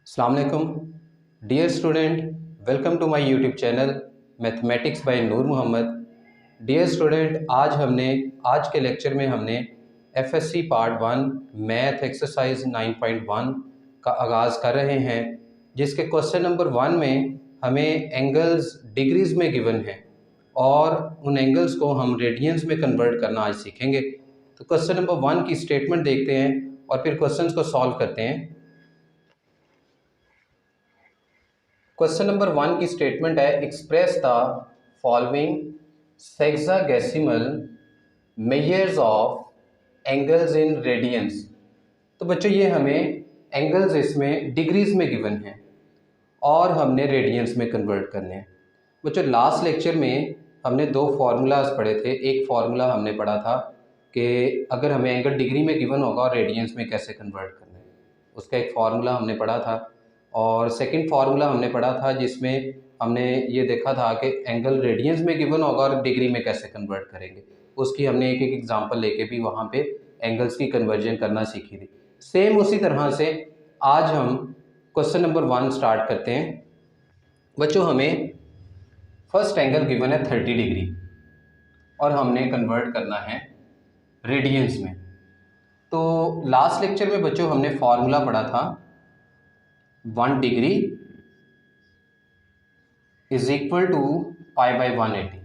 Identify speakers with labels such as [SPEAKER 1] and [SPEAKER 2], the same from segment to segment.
[SPEAKER 1] अस्सलाम वालेकुम dear student, welcome to my YouTube channel mathematics by Noor Mohammad. Dear student, आज के लेक्चर में हमने एफएससी पार्ट 1 मैथ एक्सरसाइज 9.1 का आगाज़ कर रहे हैं, जिसके क्वेश्चन नंबर 1 में हमें एंगल्स डिग्रीज में गिवन है और उन एंगल्स को हम रेडियंस में कन्वर्ट करना आज सीखेंगे। तो क्वेश्चन नंबर 1 की स्टेटमेंट देखते हैं और फिर क्वेश्चंस को सॉल्व करते हैं। क्वेश्चन नंबर 1 की स्टेटमेंट है, express the following sexagesimal measures of angles in radiance. तो बच्चों ये हमें एंगल्स इसमें डिग्रीज में गिवन हैं और हमने रेडियंस में कन्वर्ट करने हैं। बच्चों लास्ट लेक्चर में हमने दो फार्मूलाज पढ़े थे। एक फार्मूला हमने पढ़ा था कि अगर हमें एंगल डिग्री में गिवन होगा और रेडियंस में कैसे कन्वर्ट करना है, उसका एक फार्मूला हमने पढ़ा था। और सेकंड फार्मूला हमने पढ़ा था जिसमें हमने ये देखा था कि एंगल रेडियंस में गिवन होगा और डिग्री में कैसे कन्वर्ट करेंगे। उसकी हमने एक एक एग्जांपल लेके भी वहाँ पे एंगल्स की कन्वर्जन करना सीखी थी। सेम उसी तरह से आज हम क्वेश्चन नंबर 1 स्टार्ट करते हैं। बच्चों हमें फर्स्ट एंगल गिवन है 30 डिग्री और हमने कन्वर्ट करना है रेडियंस में। तो लास्ट लेक्चर में बच्चों हमने फार्मूला पढ़ा था 1 degree is equal to pi by 180।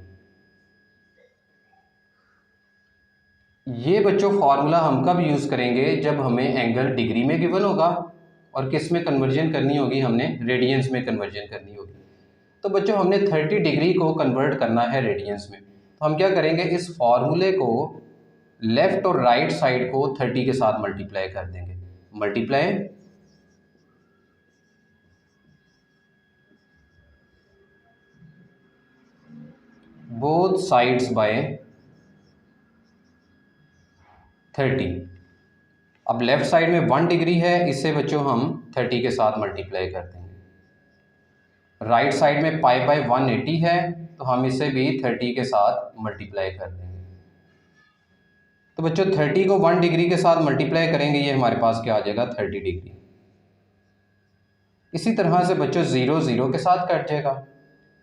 [SPEAKER 1] ये बच्चों फार्मूला हम कब यूज़ करेंगे? जब हमें एंगल डिग्री में गिवन होगा और किस में कन्वर्जन करनी होगी? हमने रेडियंस में कन्वर्जन करनी होगी। तो बच्चों हमने 30 डिग्री को कन्वर्ट करना है रेडियंस में। तो हम क्या करेंगे, इस फार्मूले को लेफ़्ट और राइट साइड को 30 के साथ मल्टीप्लाई कर देंगे। Multiply both sides bye 30। अब लेफ्ट साइड में 1 डिग्री है, इससे बच्चों हम 30 के साथ मल्टीप्लाई कर देंगे। राइट साइड में पाई बाय 180 है, तो हम इसे भी 30 के साथ मल्टीप्लाई कर देंगे। तो बच्चों 30 को 1 डिग्री के साथ मल्टीप्लाई करेंगे, ये हमारे पास क्या आ जाएगा? 30 डिग्री। इसी तरह से बच्चों 0 0 के साथ कट जाएगा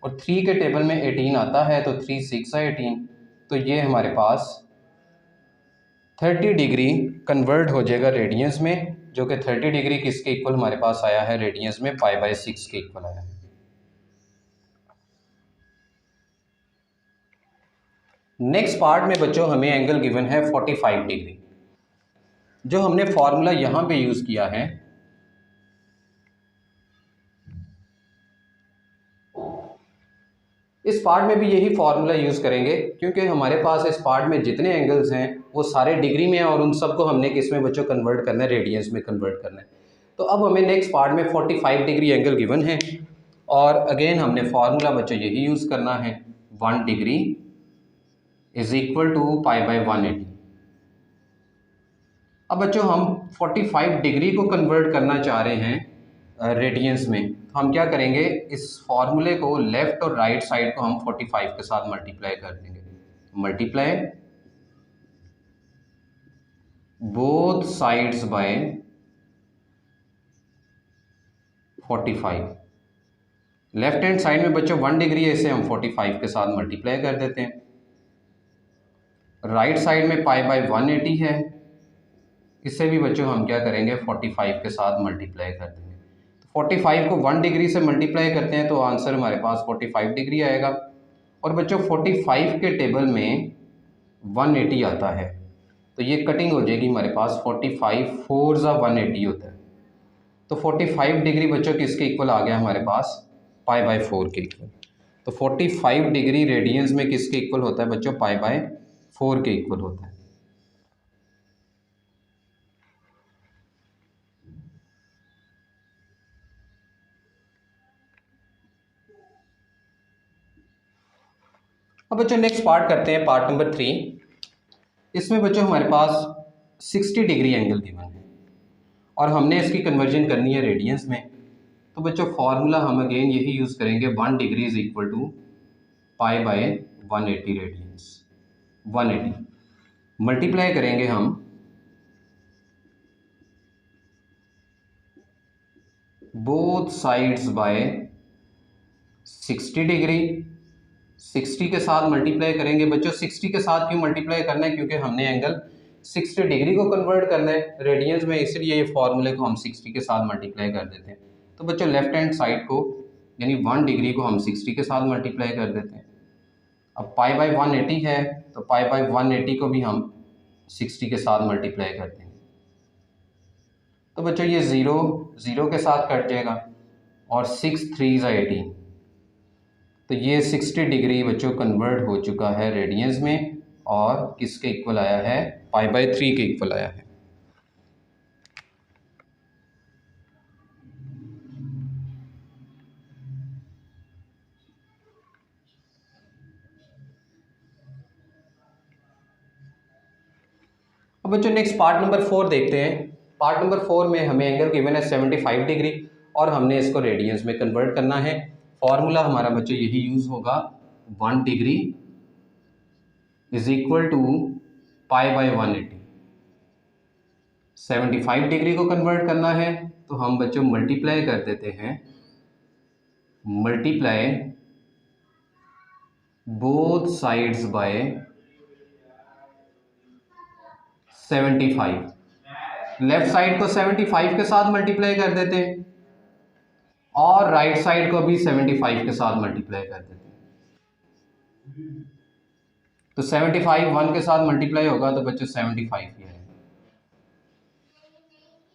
[SPEAKER 1] और 3 के टेबल में 18 आता है, तो 3 6 18, तो ये हमारे पास 30 डिग्री कन्वर्ट हो जाएगा रेडियंस में, जो कि 30 डिग्री किसके इक्वल हमारे पास आया है? रेडियंस में पाई बाय 6 के इक्वल आया है। नेक्स्ट पार्ट में बच्चों हमें एंगल गिवन है 45 डिग्री। जो हमने फॉर्मूला यहां पे यूज किया है, इस पार्ट में भी यही फार्मूला यूज करेंगे, क्योंकि हमारे पास इस पार्ट में जितने एंगल्स हैं वो सारे डिग्री में हैं और उन सबको हमने किस में बच्चों कन्वर्ट करना है? रेडियंस में कन्वर्ट करना है। तो अब हमें नेक्स्ट पार्ट में 45 डिग्री एंगल गिवन है और अगेन हमने फार्मूला बच्चों यही यूज करना है, 1 degree is equal to pi by 180। अब बच्चों हम 45 डिग्री को कन्वर्ट करना चाह रहे हैं रेडियंस में, तो हम क्या करेंगे, इस फॉर्मूले को लेफ्ट और राइट साइड को हम 45 के साथ मल्टीप्लाई कर देंगे। Multiply both sides bye 45। Left hand side में बच्चों 1 डिग्री है, इसे हम 45 के साथ मल्टीप्लाई कर देते हैं। राइट साइड में पाई बाय 180 है, इससे भी बच्चों हम क्या करेंगे? 45 के साथ मल्टीप्लाई कर देंगे। 45 को 1 डिग्री से मल्टीप्लाई करते हैं तो आंसर हमारे पास 45 डिग्री आएगा। और बच्चों 45 के टेबल में 180 आता है, तो ये कटिंग हो जाएगी हमारे पास। 45 4 ज़ा 180 होता है, तो 45 डिग्री बच्चों किसके इक्वल आ गया हमारे पास? पाई बाय 4 के इक्वल। तो 45 डिग्री रेडियंस में किसके इक्वल होता है बच्चों? पाई बाय 4 के इक्वल होता है। अब बच्चों नेक्स्ट पार्ट करते हैं, पार्ट नंबर 3। इसमें बच्चों हमारे पास 60 डिग्री एंगल गिवन है और हमने इसकी कन्वर्जन करनी है रेडियंस में। तो बच्चों फार्मूला हम अगेन यही यूज़ करेंगे, 1 degree is equal to pi by 180 radians. 180 multiply करेंगे हम बोथ साइड्स बाय 60 डिग्री। 60 के साथ मल्टीप्लाई करेंगे बच्चों। 60 के साथ क्यों मल्टीप्लाई करना है? क्योंकि हमने एंगल 60 डिग्री को कन्वर्ट करना है रेडियंस में, इसलिए ये फॉर्मूले को हम 60 के साथ मल्टीप्लाई कर देते हैं। तो बच्चों लेफ्ट हैंड साइड को यानी 1 डिग्री को हम 60 के साथ मल्टीप्लाई कर देते हैं। अब पाई बाई 180 है तो पाई बाई 180 को भी हम 60 के साथ मल्टीप्लाई कर देंगे। तो बच्चों ये ज़ीरो ज़ीरो के साथ कट जाएगा और 6 3 18, तो ये 60 डिग्री बच्चों कन्वर्ट हो चुका है रेडियंस में और किसके इक्वल आया है? पाई बाई 3 के इक्वल आया है। अब बच्चों नेक्स्ट पार्ट नंबर 4 देखते हैं। पार्ट नंबर 4 में हमें एंगल गिवन है 75 डिग्री और हमने इसको रेडियंस में कन्वर्ट करना है। फॉर्मूला हमारा बच्चों यही यूज़ होगा, 1 degree is equal to pi by 180। 75 degree को कन्वर्ट करना है तो हम बच्चों मल्टीप्लाई कर देते हैं, multiply both sides by 75। Left side को 75 के साथ मल्टीप्लाई कर देते हैं और राइट साइड को भी 75 के साथ मल्टीप्लाई कर देते हैं। तो 75 1 के साथ मल्टीप्लाई होगा तो बच्चों 75 ही है।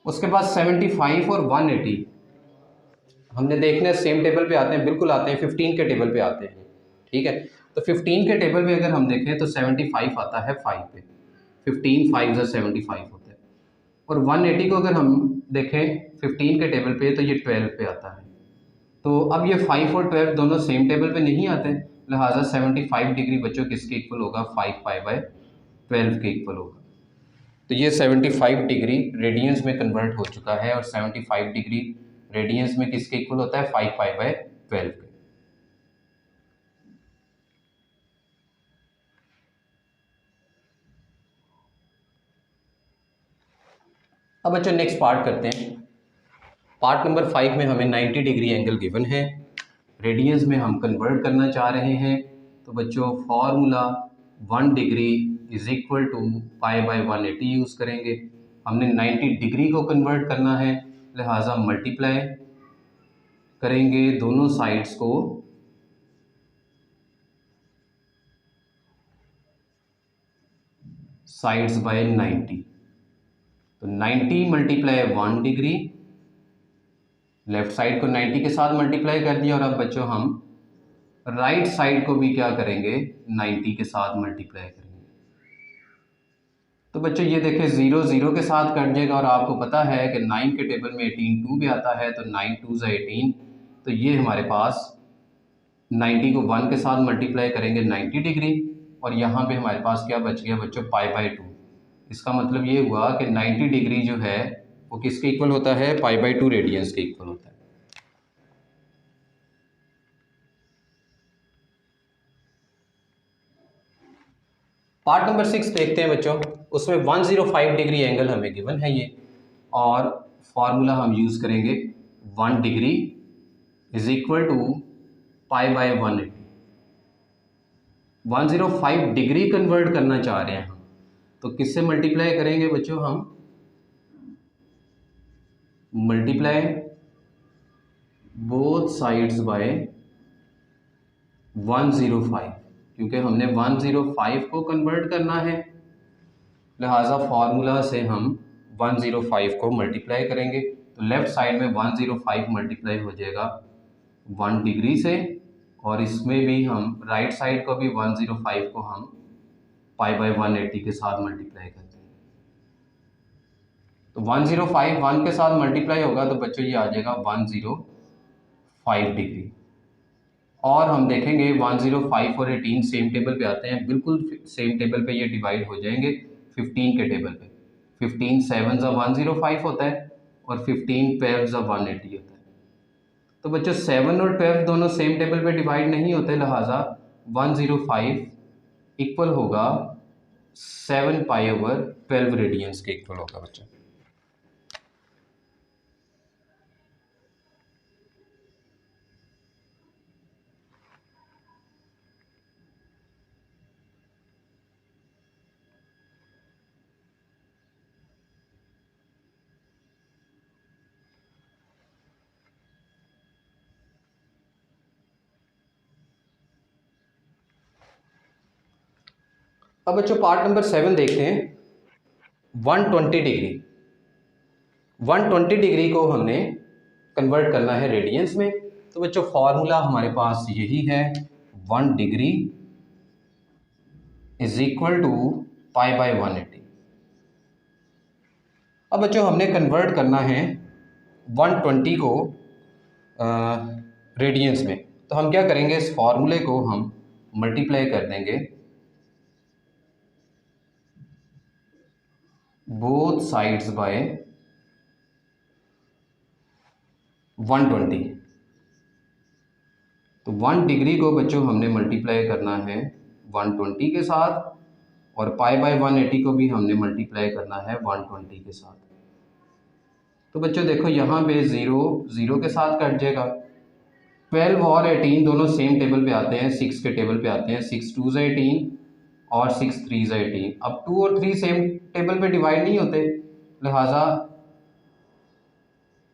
[SPEAKER 1] उसके बाद 75 और 180 हमने देखना है, सेम टेबल पे आते हैं, बिल्कुल आते हैं, 15 के टेबल पे आते हैं। ठीक है, तो 15 के टेबल पे अगर हम देखें तो 75 आता है 5 पे, 15 5 ज़ा 75 होता है। और 180 को अगर हम देखें 15 के टेबल पे तो ये 12 पे आता है। तो अब ये 5 और 12 दोनों सेम टेबल पे नहीं आते, लिहाजा 75 डिग्री बच्चों किसके इक्वल होगा? 5 पाई बाय 12 के इक्वल होगा। तो ये 75 डिग्री रेडियंस में कन्वर्ट हो चुका है और 75 डिग्री रेडियंस में किसके इक्वल होता है? 5 पाई बाय 12 के। अब बच्चों नेक्स्ट पार्ट करते हैं। पार्ट नंबर 5 में हमें 90 डिग्री एंगल गिवन है, रेडियंस में हम कन्वर्ट करना चाह रहे हैं। तो बच्चों formula 1 degree is equal to pi by 180 use करेंगे। हमने 90 डिग्री को कन्वर्ट करना है, लिहाजा मल्टीप्लाई करेंगे दोनों साइड्स को साइड्स बाय 90। तो 90 मल्टीप्लाई 1 डिग्री, लेफ्ट साइड को 90 के साथ मल्टीप्लाई कर दिया और अब बच्चों हम राइट साइड को भी क्या करेंगे? 90 के साथ मल्टीप्लाई करेंगे। तो बच्चों ये देखें 0 0 के साथ कट जाएगा और आपको पता है कि 9 के टेबल में 18 2 भी आता है, तो 9 2 ज़ा 18। तो ये हमारे पास 90 को 1 के साथ मल्टीप्लाई करेंगे 90 डिग्री और यहाँ पे हमारे पास क्या बच गया बच्चों? Pi by 2। इसका मतलब ये हुआ कि 90 डिग्री जो है वो किसके इक्वल होता है? पाई बाई 2 रेडियंस के इक्वल होता है। पार्ट नंबर 6 देखते हैं बच्चों। उसमें 105 डिग्री एंगल हमें गिवन है ये, और फॉर्मूला हम यूज़ करेंगे 1 degree is equal to pi by 180। 105 degree convert करना चाह रहे हैं हम, तो किससे मल्टीप्लाई करेंगे बच्चों? हम मल्टीप्लाई बोथ साइड्स बाय 105, क्योंकि हमने 105 को कन्वर्ट करना है, लिहाजा फार्मूला से हम 105 को मल्टीप्लाई करेंगे। तो लेफ्ट साइड में 105 मल्टीप्लाई हो जाएगा 1 डिग्री से, और इसमें भी हम राइट साइड को भी 105 को हम पाई बाय 180 के साथ मल्टीप्लाई करते हैं। तो 105 1 के साथ मल्टीप्लाई होगा तो बच्चों ये आ जाएगा 105 डिग्री। और हम देखेंगे 105 और 18 सेम टेबल पे आते हैं, बिल्कुल सेम टेबल पे ये डिवाइड हो जाएंगे 15 के टेबल पे। 15 7 ज़ा 105 होता है और 15 12 ज़ा 180 होता है। तो बच्चों 7 और 12 दोनों सेम टेबल पे डिवाइड नहीं होते, लिहाजा 105 इक्वल होगा 7 पाई ओवर 12 रेडियंस के इक्वल होगा बच्चों। अब बच्चों पार्ट नंबर 7 देखते हैं। 120 डिग्री, 120 डिग्री को हमने कन्वर्ट करना है रेडियंस में। तो बच्चों फॉर्मूला हमारे पास यही है, 1 degree is equal to pi by 180। अब बच्चों हमने कन्वर्ट करना है 120 को रेडियंस में। तो हम क्या करेंगे, इस फॉर्मूले को हम मल्टीप्लाई कर देंगे बोथ साइड्स बाय 120। तो 1 डिग्री को बच्चों हमने मल्टीप्लाई करना है 120 के साथ, और पाई बाय 180 को भी हमने मल्टीप्लाई करना है 120 के साथ। तो बच्चों देखो यहाँ पे 0 0 के साथ कट जाएगा। 12 और 18 दोनों सेम टेबल पे आते हैं, 6 के टेबल पे आते हैं। 6 2 से 18 और 6 3 से 18। अब 2 और 3 सेम टेबल पे डिवाइड नहीं होते, लिहाजा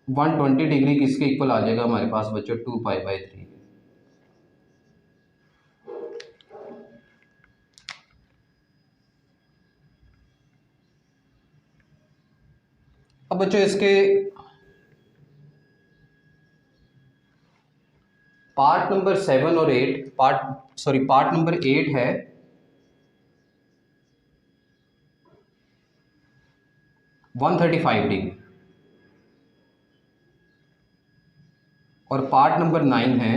[SPEAKER 1] 120 डिग्री किसके इक्वल आ जाएगा हमारे पास बच्चों, 2 पाई बाय 3। अब बच्चों इसके पार्ट नंबर 7 और 8, पार्ट नंबर 8 है 135 डिग्री, और पार्ट नंबर 9 है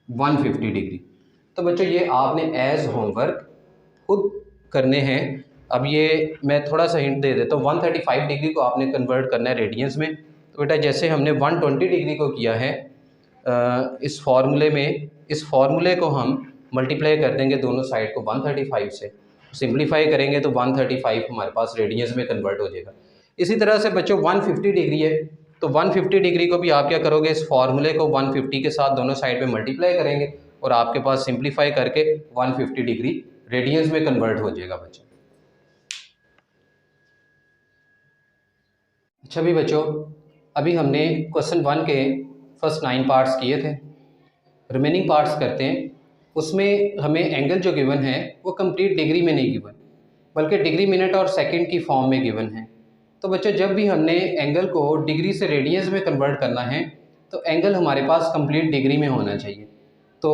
[SPEAKER 1] 150 डिग्री। तो बच्चों ये आपने एज होमवर्क खुद करने हैं। अब ये मैं थोड़ा सा हिंट दे देता हूँ। 135 डिग्री को आपने कन्वर्ट करना है रेडियंस में। तो बेटा जैसे हमने 120 डिग्री को किया है, इस फॉर्मूले को हम मल्टीप्लाई कर देंगे दोनों साइड को 135 से, सिंप्लीफाई करेंगे तो 135 हमारे पास रेडियंस में कन्वर्ट हो जाएगा। इसी तरह से बच्चों 150 डिग्री है, तो 150 डिग्री को भी आप क्या करोगे, इस फॉर्मूले को 150 के साथ दोनों साइड पे मल्टीप्लाई करेंगे और आपके पास सिंप्लीफाई करके 150 डिग्री रेडियंस में कन्वर्ट हो जाएगा बच्चों। अच्छा भी बच्चों, अभी हमने क्वेश्चन 1 के फर्स्ट 9 पार्ट्स किए थे, रिमेनिंग पार्ट्स करते हैं। उसमें हमें एंगल जो गिवन है वो कंप्लीट डिग्री में नहीं गिवन, बल्कि डिग्री मिनट और सेकंड की फॉर्म में गिवन है। तो बच्चों जब भी हमने एंगल को डिग्री से रेडियंस में कन्वर्ट करना है तो एंगल हमारे पास कंप्लीट डिग्री में होना चाहिए। तो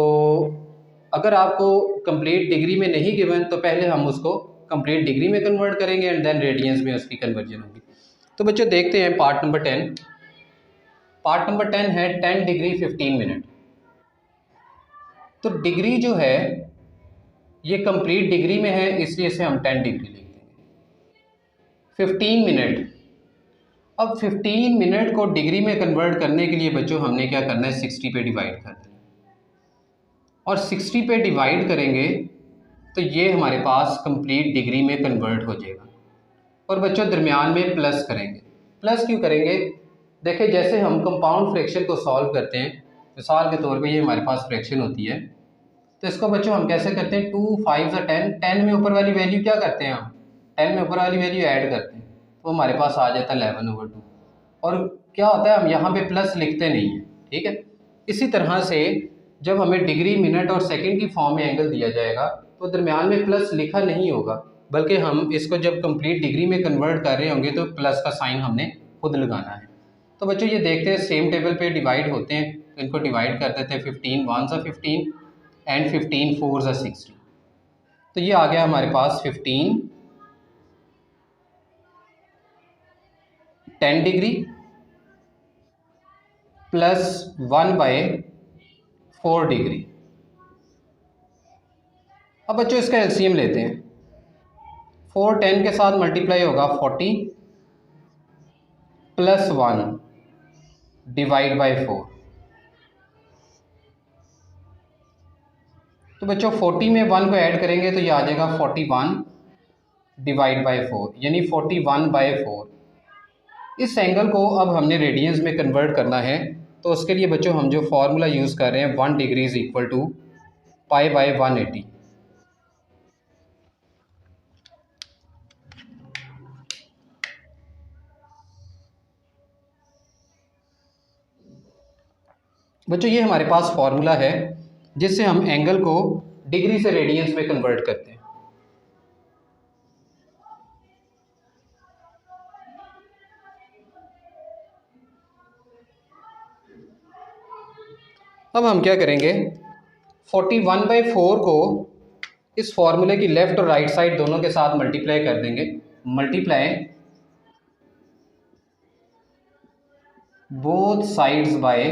[SPEAKER 1] अगर आपको कंप्लीट डिग्री में नहीं गिवन तो पहले हम उसको कंप्लीट डिग्री में कन्वर्ट करेंगे एंड देन रेडियंस में उसकी कन्वर्जन होगी। तो बच्चों देखते हैं पार्ट नंबर 10। पार्ट नंबर 10 है 10 डिग्री 15 मिनट। तो डिग्री जो है ये कंप्लीट डिग्री में है, इसलिए इसे हम 10 डिग्री लिख देंगे। 15 मिनट, अब 15 मिनट को डिग्री में कन्वर्ट करने के लिए बच्चों हमने क्या करना है, 60 पे डिवाइड कर देना, और 60 पे डिवाइड करेंगे तो ये हमारे पास कंप्लीट डिग्री में कन्वर्ट हो जाएगा। और बच्चों दरमियान में प्लस करेंगे। प्लस क्यों करेंगे, देखिए जैसे हम कंपाउंड फ्रैक्शन को सॉल्व करते हैं, मिसाल के तौर पे ये हमारे पास फ्रैक्शन होती है, तो इसको बच्चों हम कैसे करते हैं, 2 5 या 10, 10 में ऊपर वाली वैल्यू क्या करते हैं, हम 10 में ऊपर वाली वैल्यू ऐड करते हैं तो हमारे पास आ जाता है 11/2। और क्या होता है, हम यहाँ पे प्लस लिखते नहीं हैं, ठीक है। इसी तरह से जब हमें डिग्री मिनट और सेकंड की फॉर्म में एंगल दिया जाएगा तो दरमियान में प्लस लिखा नहीं होगा, बल्कि हम इसको जब कंप्लीट डिग्री में कन्वर्ट कर रहे होंगे तो प्लस का साइन हमने खुद लगाना है। तो बच्चों ये देखते हैं सेम टेबल पे डिवाइड होते हैं, तो इनको डिवाइड कर देते हैं। 15 1 सा 15 एंड 15 4 सा 60। तो ये आ गया हमारे पास 15 10 डिग्री प्लस 1/4 डिग्री। अब बच्चों इसका एलसीएम लेते हैं। 4 10 के साथ मल्टीप्लाई होगा 40 प्लस 1 डिवाइड बाय 4। तो बच्चों 40 में 1 को ऐड करेंगे तो ये आ जाएगा 41 डिवाइड बाय 4, यानी 41/4। इस एंगल को अब हमने रेडियंस में कन्वर्ट करना है, तो उसके लिए बच्चों हम जो फॉर्मूला यूज़ कर रहे हैं 1 degree is equal to pi by 180। बच्चों ये हमारे पास फॉर्मूला है जिससे हम एंगल को डिग्री से रेडियंस में कन्वर्ट करते हैं। अब हम क्या करेंगे, 41/4 को इस फॉर्मूले की लेफ्ट और राइट साइड दोनों के साथ मल्टीप्लाई कर देंगे। मल्टीप्लाई बोथ साइड्स बाय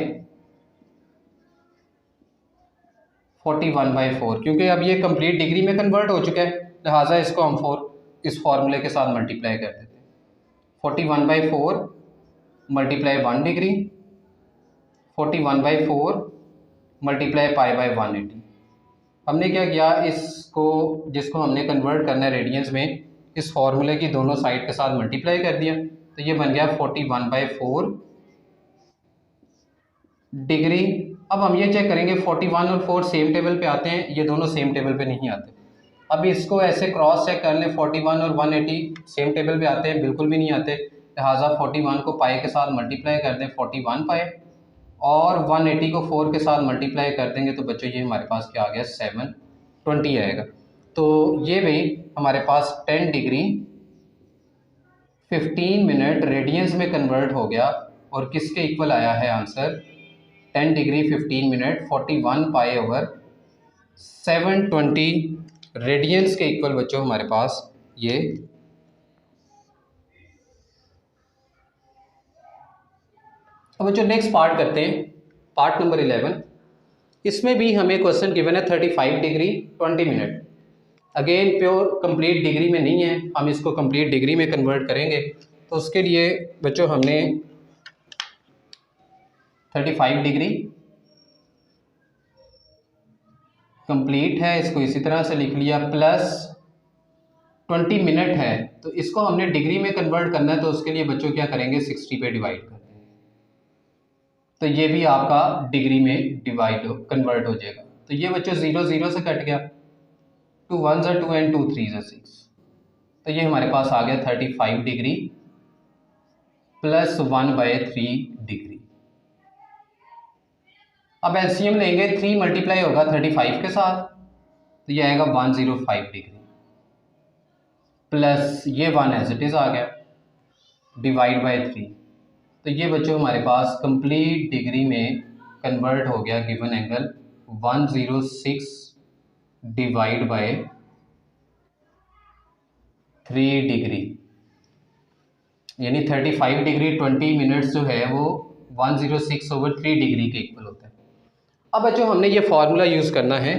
[SPEAKER 1] 41/4, क्योंकि अब ये कंप्लीट डिग्री में कन्वर्ट हो चुका है, लिहाजा इसको हम इस फॉर्मूले के साथ मल्टीप्लाई कर देते हैं। 41/4 multiply 1 degree, 41/4 multiply pi by 180। हमने क्या किया, इसको जिसको हमने कन्वर्ट करना है रेडियंस में, इस फॉर्मूले की दोनों साइड के साथ मल्टीप्लाई कर दिया, तो ये बन गया 41/4 डिग्री। अब हम ये चेक करेंगे 41 और 4 सेम टेबल पे आते हैं, ये दोनों सेम टेबल पे नहीं आते। अब इसको ऐसे क्रॉस चेक कर लें, 41 और 180 सेम टेबल पे आते हैं, बिल्कुल भी नहीं आते, लिहाजा 41 को पाई के साथ मल्टीप्लाई कर दें 41 पाई, और 180 को 4 के साथ मल्टीप्लाई कर देंगे तो बच्चों ये हमारे पास क्या आ गया, 720 आएगा। तो ये भी हमारे पास 10 डिग्री 15 मिनट रेडियंस में कन्वर्ट हो गया, और किसके इक्वल आया है answer, 10 degree 15 minute 41 pi over 720 radians के इक्वल बच्चों हमारे पास ये। अब बच्चों नेक्स्ट पार्ट करते हैं, पार्ट नंबर 11। इसमें भी हमें क्वेश्चन गिवन है 35 degree 20 minute. Again pure complete degree में नहीं है, हम इसको कंप्लीट डिग्री में कन्वर्ट करेंगे। तो उसके लिए बच्चों हमने 35 डिग्री कंप्लीट है, इसको इसी तरह से लिख लिया, प्लस 20 मिनट है, तो इसको हमने डिग्री में कन्वर्ट करना है, तो उसके लिए बच्चों क्या करेंगे, 60 पे डिवाइड कर देंगे, तो ये भी आपका डिग्री में कन्वर्ट हो जाएगा। तो ये बच्चों 0 0 से कट गया, 2 1s are 2 and 2 3s are 6, तो ये हमारे पास आ गया 35 डिग्री प्लस 1/3 डिग्री। अब एलसीएम लेंगे, 3 मल्टीप्लाई होगा 35 के साथ, तो ये आएगा 105 डिग्री, प्लस ये 1 एज इट इज़ आ गया, डिवाइड बाय 3, तो ये बच्चों हमारे पास कंप्लीट डिग्री में कन्वर्ट हो गया। Given angle 106 divide by 3 degree, यानी 35 डिग्री 20 मिनट्स जो है वो 106/3 डिग्री के इक्वल होता है। अब बच्चों हमने ये फार्मूला यूज़ करना है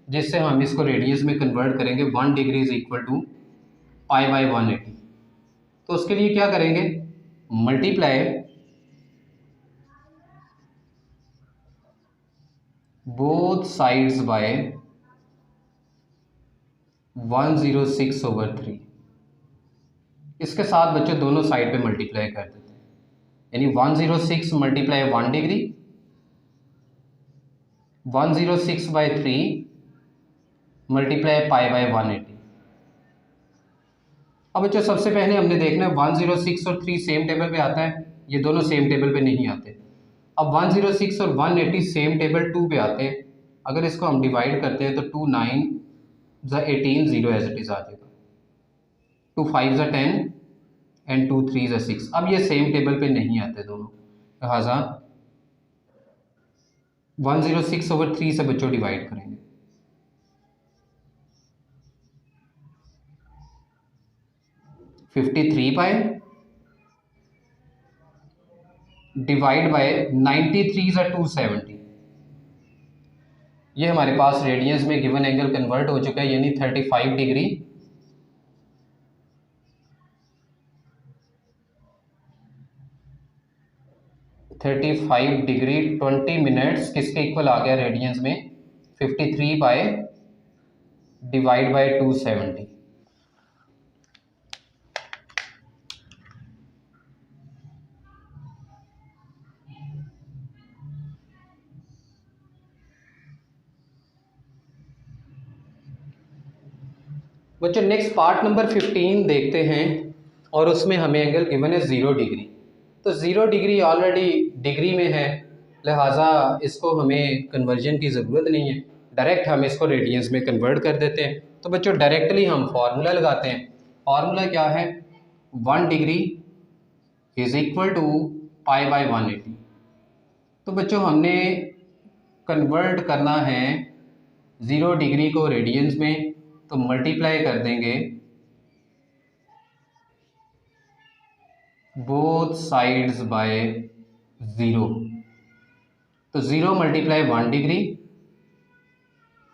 [SPEAKER 1] जिससे हम इसको रेडियंस में कन्वर्ट करेंगे। 1 degree is equal to pi by 180। तो उसके लिए क्या करेंगे, मल्टीप्लाई बोथ साइड्स बाय 106/3। इसके साथ बच्चों दोनों साइड पे मल्टीप्लाई कर देते हैं, यानी 106 multiply 1 degree, 106/3 multiply pi by 180। अब बच्चों सबसे पहले हमने देखना है 106 और 3 सेम टेबल पे आता है, ये दोनों सेम टेबल पे नहीं आते। अब 106 और 180 सेम टेबल 2 पे आते हैं, अगर इसको हम डिवाइड करते हैं तो 2 9 18 0 एज इट इज़ आ जाएगा, 2 5 10 एंड 2 3 6। अब ये सेम टेबल पे नहीं आते दोनों, लिहाजा 106/3 से बच्चों डिवाइड करेंगे, (53 पाई डिवाइड बाय 93 = 270। ये हमारे पास रेडियंस में गिवन एंगल कन्वर्ट हो चुका है, यानी 35 डिग्री 20 मिनट्स किसके इक्वल आ गया रेडियंस में, 53 पाई डिवाइड बाय 270। बच्चों नेक्स्ट पार्ट नंबर 15 देखते हैं, और उसमें हमें एंगल गिवन है 0 डिग्री। तो 0 डिग्री ऑलरेडी डिग्री में है, लिहाजा इसको हमें कन्वर्जन की ज़रूरत नहीं है। डायरेक्ट हम इसको रेडियंस में कन्वर्ट कर देते हैं। तो बच्चों डायरेक्टली हम फार्मूला लगाते हैं। फार्मूला क्या है, 1 degree is equal to pi by 180। तो बच्चों हमने कन्वर्ट करना है 0 डिग्री को रेडियंस में, तो मल्टीप्लाई कर देंगे बोथ साइड्स बाय 0। तो 0 multiply 1 degree,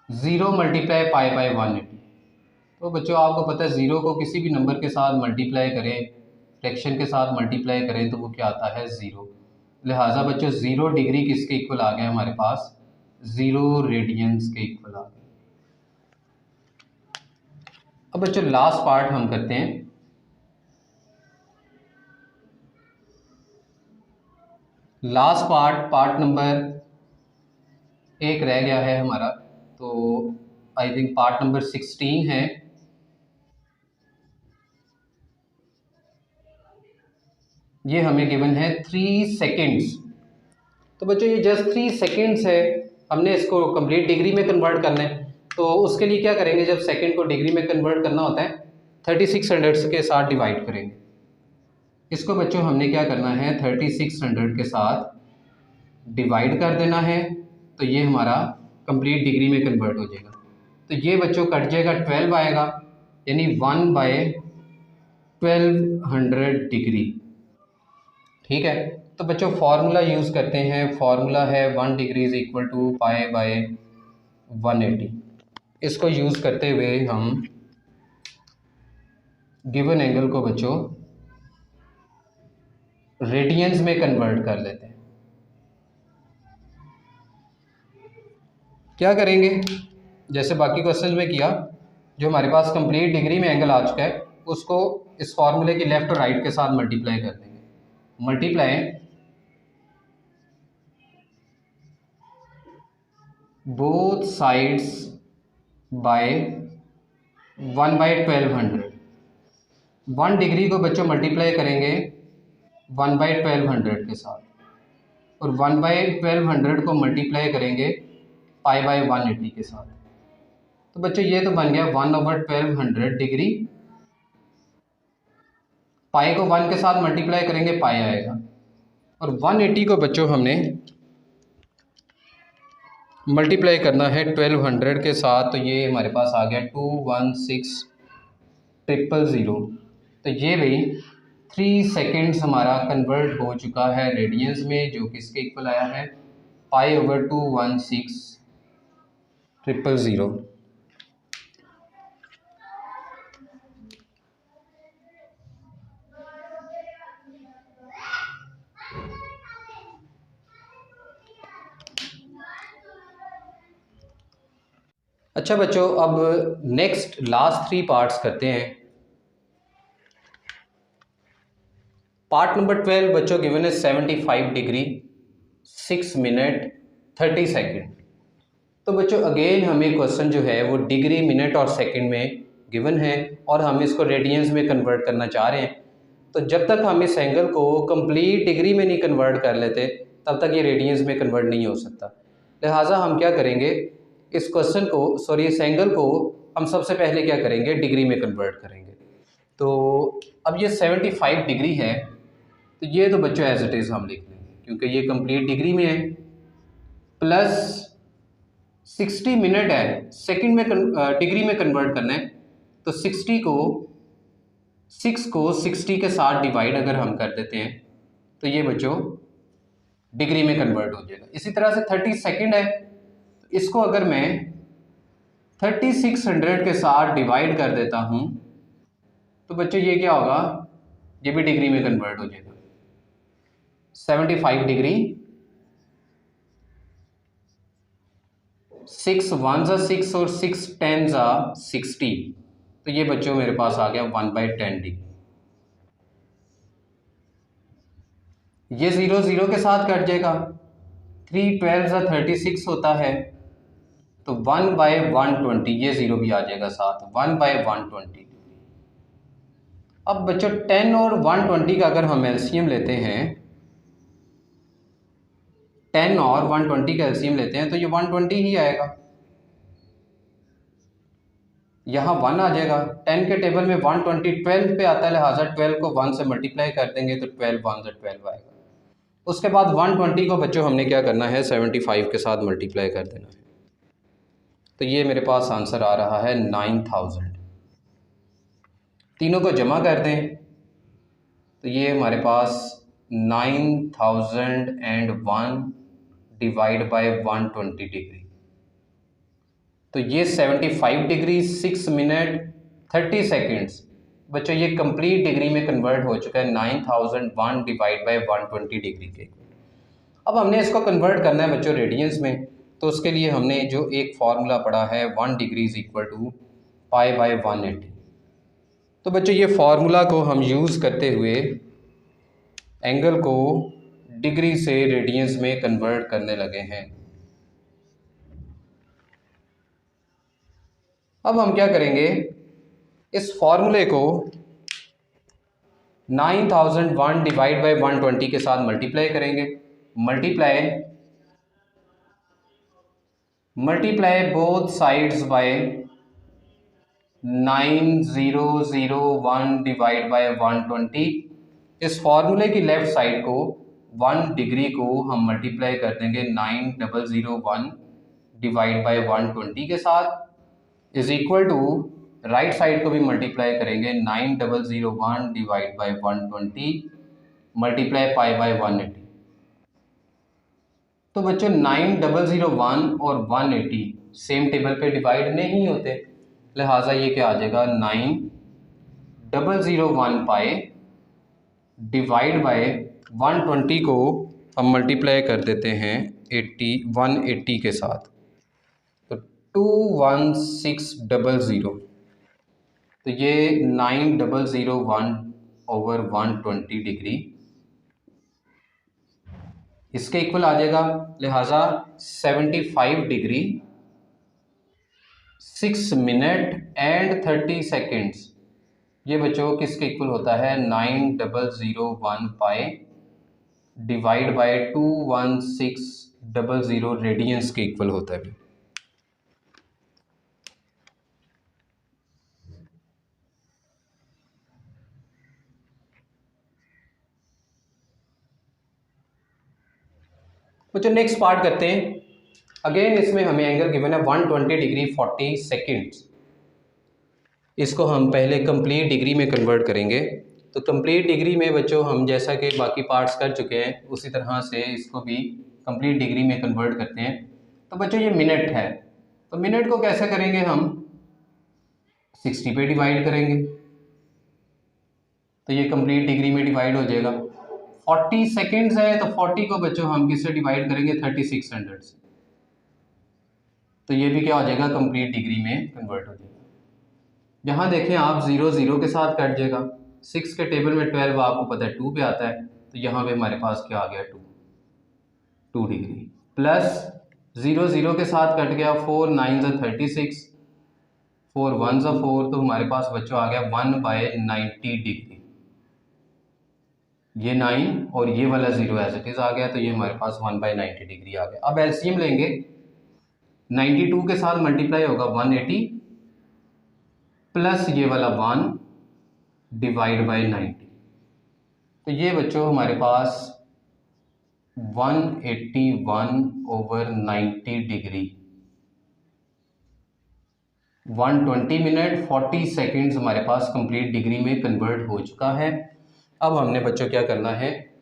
[SPEAKER 1] 0 multiply pi by 180। तो बच्चों आपको पता है 0 को किसी भी नंबर के साथ मल्टीप्लाई करें, फ्रैक्शन के साथ मल्टीप्लाई करें तो वो क्या आता है 0। लिहाजा बच्चों 0 डिग्री किसके इक्वल आ गया हमारे पास, 0 रेडियंस के इक्वल आ गया। अब बच्चों लास्ट पार्ट हम करते हैं। लास्ट पार्ट नंबर 1 रह गया है हमारा, तो आई थिंक पार्ट नंबर 16 है। ये हमें गिवन है 3 सेकेंड्स। तो बच्चों ये जस्ट 3 सेकेंड्स है, हमने इसको कंप्लीट डिग्री में कन्वर्ट करना है। तो उसके लिए क्या करेंगे, जब सेकेंड को डिग्री में कन्वर्ट करना होता है 3600 के साथ डिवाइड करेंगे। इसको बच्चों हमने क्या करना है, 3600 के साथ डिवाइड कर देना है, तो ये हमारा कंप्लीट डिग्री में कन्वर्ट हो जाएगा। तो ये बच्चों कट जाएगा, 12 आएगा, यानी 1/1200 डिग्री। ठीक है, तो बच्चों फार्मूला यूज़ करते हैं। फार्मूला है 1 degree is equal to pi by 180। इसको यूज़ करते हुए हम गिवन एंगल को बच्चों रेडियंस में कन्वर्ट कर लेते हैं। क्या करेंगे, जैसे बाकी क्वेश्चन में किया, जो हमारे पास कंप्लीट डिग्री में एंगल आ चुका है उसको इस फार्मूले की लेफ्ट और राइट के साथ मल्टीप्लाई कर देंगे। Multiply both sides bye 1/1200। 1 degree को बच्चों मल्टीप्लाई करेंगे 1/1200 के साथ, और 1/1200 को मल्टीप्लाई करेंगे पाई बाय 180 के साथ। तो बच्चों ये तो बन गया 1/1200 डिग्री। पाई को 1 के साथ मल्टीप्लाई करेंगे, पाई आएगा, और 180 को बच्चों हमने मल्टीप्लाई करना है 1200 के साथ, तो ये हमारे पास आ गया 216000। तो ये भाई 3 सेकेंड्स हमारा कन्वर्ट हो चुका है रेडियंस में, जो किसके इक्वल आया है, π/216000। अच्छा बच्चों, अब नेक्स्ट लास्ट 3 पार्ट्स करते हैं। पार्ट नंबर 12 बच्चों गिवन है 75 डिग्री 6 मिनट 30 सेकेंड। तो बच्चों अगेन हमें क्वेश्चन जो है वो डिग्री, मिनट और सेकंड में गिवन है, और हम इसको रेडियंस में कन्वर्ट करना चाह रहे हैं। तो जब तक हम इस एंगल को कंप्लीट डिग्री में नहीं कन्वर्ट कर लेते तब तक ये रेडियंस में कन्वर्ट नहीं हो सकता। लिहाजा हम क्या करेंगे, इस क्वेश्चन को, सॉरी इस एंगल को हम सबसे पहले क्या करेंगे, डिग्री में कन्वर्ट करेंगे। तो अब ये 75 डिग्री है, तो ये तो बच्चों एज इट इज़ हम लिख लेंगे क्योंकि ये कंप्लीट डिग्री में है, प्लस 60 मिनट है, सेकंड में डिग्री में कन्वर्ट करना है। तो 6 को 60 के साथ डिवाइड अगर हम कर देते हैं तो ये बच्चों डिग्री में कन्वर्ट हो जाएगा। इसी तरह से 30 सेकंड है, तो इसको अगर मैं 3600 के साथ डिवाइड कर देता हूँ तो बच्चों ये क्या होगा, ये भी डिग्री में कन्वर्ट हो जाएगा। 75 डिग्री, 6 1 6 और 6 10 60, तो ये बच्चों मेरे पास आ गया 1/10 डिग्री। ये 0 0 के साथ कट जाएगा, 3 12 36 होता है, तो 1/120, ये 0 भी आ जाएगा साथ, 1/120। अब बच्चों 10 और 120 का अगर हम एलसीएम लेते हैं, 10 और 120 का एलसीएम लेते हैं तो ये 120 ही आएगा। यहाँ 1 आ जाएगा। 10 के टेबल में 120 12 पे आता है, लिहाजा 12 को 1 से मल्टीप्लाई कर देंगे तो 12 1 से 12 आएगा। उसके बाद 120 को बच्चों हमने क्या करना है, 75 के साथ मल्टीप्लाई कर देना है। तो ये मेरे पास आंसर आ रहा है 9000। तीनों को जमा कर दें तो ये हमारे पास 9001 डिवाइड बाय 120 डिग्री, तो ये 75 डिग्री 6 मिनट 30 सेकेंड्स। बच्चों ये कंप्लीट डिग्री में कन्वर्ट हो चुका है 9001 डिवाइड बाय 120 डिग्री के। अब हमने इसको कन्वर्ट करना है बच्चों रेडियंस में, तो उसके लिए हमने जो एक फार्मूला पढ़ा है 1 degree is equal to pi by 180। तो बच्चों ये फार्मूला को हम यूज़ करते हुए एंगल को डिग्री से रेडियंस में कन्वर्ट करने लगे हैं। अब हम क्या करेंगे, इस फॉर्मूले को 9001 डिवाइड बाय 120 के साथ मल्टीप्लाई करेंगे। Multiply both sides bye 9001 divide by 120। इस फॉर्मूले की लेफ्ट साइड को 1 डिग्री को हम मल्टीप्लाई कर देंगे 9001 डिवाइड बाय 120 के साथ, is equal to right side को भी मल्टीप्लाई करेंगे 9001 divide by 120 multiply pi by 180। तो बच्चों 9001 और 180 सेम टेबल पे डिवाइड नहीं होते, लिहाजा ये क्या आ जाएगा 9001 पाई डिवाइड बाय 120 को हम मल्टीप्लाई कर देते हैं 180 के साथ, तो 21600। तो ये 9001 ओवर 120 डिग्री इसके इक्वल आ जाएगा, लिहाजा 75 डिग्री 6 मिनट एंड 30 सेकेंड्स। ये बच्चों किसके इक्वल होता है 9001 पाई डिवाइड बाय 21600 रेडियंस के इक्वल होता है। बच्चों नेक्स्ट पार्ट करते हैं। अगेन इसमें हमें एंगल गिवन है 120 डिग्री 40 सेकेंड्स। इसको हम पहले कंप्लीट डिग्री में कन्वर्ट करेंगे। तो कंप्लीट डिग्री में बच्चों हम जैसा कि बाकी पार्ट्स कर चुके हैं उसी तरह से इसको भी कंप्लीट डिग्री में कन्वर्ट करते हैं। तो बच्चों ये मिनट है, तो मिनट को कैसे करेंगे, हम 60 पे डिवाइड करेंगे तो ये कंप्लीट डिग्री में डिवाइड हो जाएगा। 40 सेकेंड्स है तो 40 को बच्चों हम किससे डिवाइड करेंगे 3600 से, तो ये भी क्या हो जाएगा कंप्लीट डिग्री में कन्वर्ट हो जाएगा। यहाँ देखें आप 0 0 के साथ कट जाएगा, 6 के टेबल में 12 आपको पता है 2 पे आता है, तो यहाँ पे हमारे पास क्या आ गया 2 डिग्री, प्लस 0 0 के साथ कट गया 4 9 ज़ा 36, 4 1 ज़ा 4, तो हमारे पास बच्चों आ गया 1/90 डिग्री। ये 9 और ये वाला 0 एज इट इज़ आ गया, तो ये हमारे पास 1/90 डिग्री आ गया। अब एलसीएम लेंगे, 92 के साथ मल्टीप्लाई होगा 180 प्लस ये वाला 1 डिवाइड बाय 90, तो ये बच्चों हमारे पास 181 ओवर 90 डिग्री 120 मिनट 40 सेकेंड्स हमारे पास कंप्लीट डिग्री में कन्वर्ट हो चुका है। अब हमने बच्चों क्या करना है,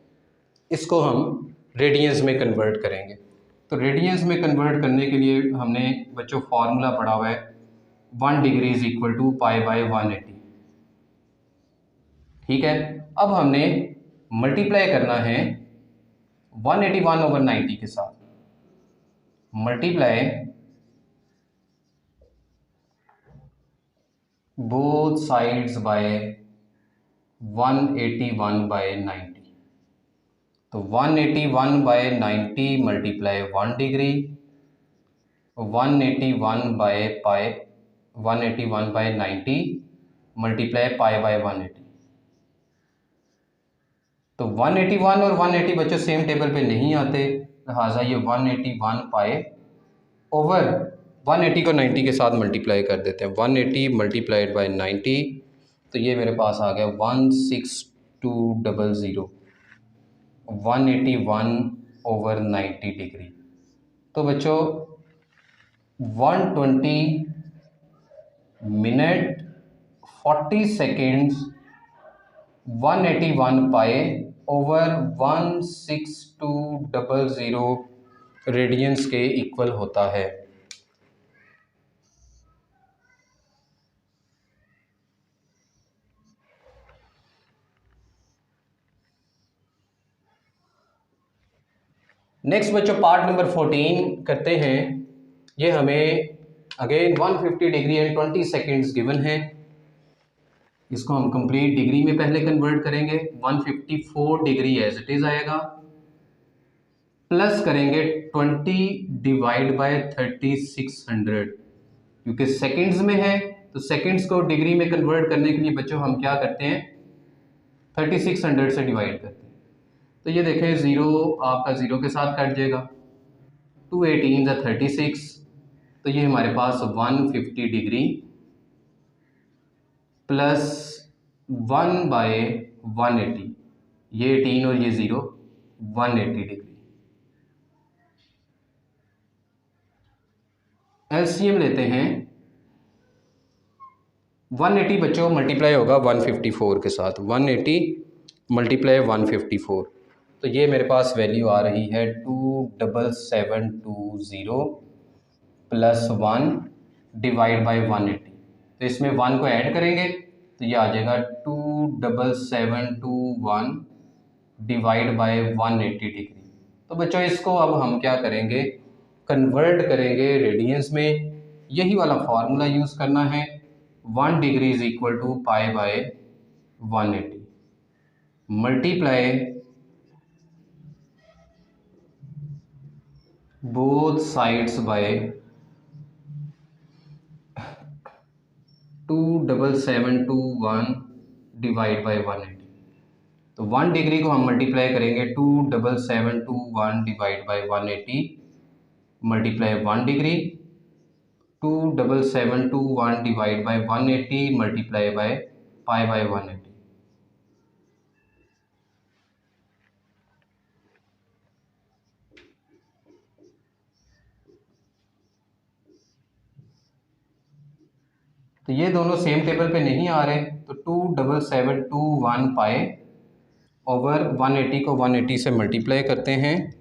[SPEAKER 1] इसको हम रेडियंस में कन्वर्ट करेंगे। तो रेडियंस में कन्वर्ट करने के लिए हमने बच्चों फार्मूला पढ़ा हुआ है 1 degree is equal to pi by 180, ठीक है। अब हमने मल्टीप्लाई करना है 181 ओवर 90 के साथ, multiply both sides by 181 by 90, तो 181 by 90 multiply 1 degree, 181 by pi 181 by 90 multiply pi by 180, तो 181 और 180 बच्चों सेम टेबल पे नहीं आते, लिहाजा ये 181 पाई ओवर 180 को 90 के साथ मल्टीप्लाई कर देते हैं। 180 मल्टीप्लाइड बाय 90, तो ये मेरे पास आ गया 16200, 181/90 डिग्री। तो बच्चों 120 मिनट 40 सेकेंड्स 181 पाए ओवर 16200 रेडियंस के इक्वल होता है। नेक्स्ट बच्चों पार्ट नंबर 14 करते हैं। ये हमें again 150 degree and 20 seconds given है। इसको हम कंप्लीट डिग्री में पहले कन्वर्ट करेंगे। 154 डिग्री एज इट इज आएगा, प्लस करेंगे 20 डिवाइड बाय 3600, क्योंकि सेकंड्स में है तो सेकंड्स को डिग्री में कन्वर्ट करने के लिए बच्चों हम क्या करते हैं, 3600 से डिवाइड करते हैं। तो ये देखें ज़ीरो आपका ज़ीरो के साथ कट जाएगा, 2 18 36, तो ये हमारे पास 150 डिग्री प्लस 1/180, ये 18 और ये 0, 180 डिग्री। एलसीएम लेते हैं। 180 बच्चों मल्टीप्लाई होगा 154 के साथ, 180 मल्टीप्लाई 154, तो ये मेरे पास वैल्यू आ रही है 27720 प्लस 1 डिवाइड बाय 180। तो इसमें 1 को ऐड करेंगे तो ये आ जाएगा 27721 डिवाइड बाय 180 डिग्री। तो बच्चों इसको अब हम क्या करेंगे, कन्वर्ट करेंगे रेडियंस में। यही वाला फार्मूला यूज़ करना है, 1 degree is equal to pi by 180 multiply both sides by 27721 divide by 180। तो 1 डिग्री को हम मल्टीप्लाई करेंगे 27721 divide by 180 multiply 1 degree, 27721 divide by 180 multiply by pi by 180। तो ये दोनों सेम टेबल पे नहीं आ रहे, तो 27721 पाए ओवर 180 को 180 से मल्टीप्लाई करते हैं।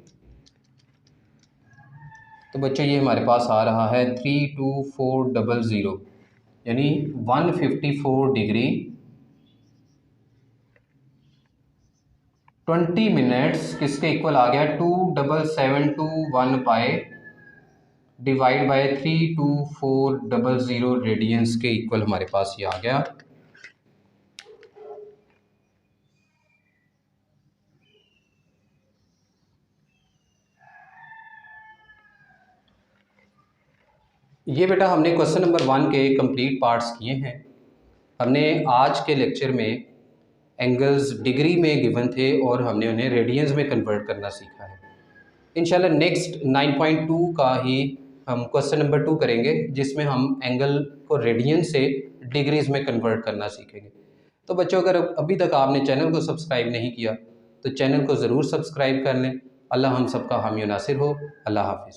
[SPEAKER 1] तो बच्चों ये हमारे पास आ रहा है 32400, यानी 154 डिग्री 20 मिनट्स किसके इक्वल आ गया, 27721 पाए डिवाइड बाय 32400 रेडियंस के इक्वल हमारे पास ये आ गया। ये बेटा हमने क्वेश्चन नंबर 1 के कंप्लीट पार्ट्स किए हैं। हमने आज के लेक्चर में एंगल्स डिग्री में गिवन थे और हमने उन्हें रेडियंस में कन्वर्ट करना सीखा है। इंशाल्लाह नेक्स्ट 9.2 का ही हम क्वेश्चन नंबर 2 करेंगे, जिसमें हम एंगल को रेडियंस से डिग्रीज में कन्वर्ट करना सीखेंगे। तो बच्चों अगर अभी तक आपने चैनल को सब्सक्राइब नहीं किया तो चैनल को ज़रूर सब्सक्राइब कर लें। अल्लाह हम सबका हामी नासिर हो। अल्लाह हाफिज़।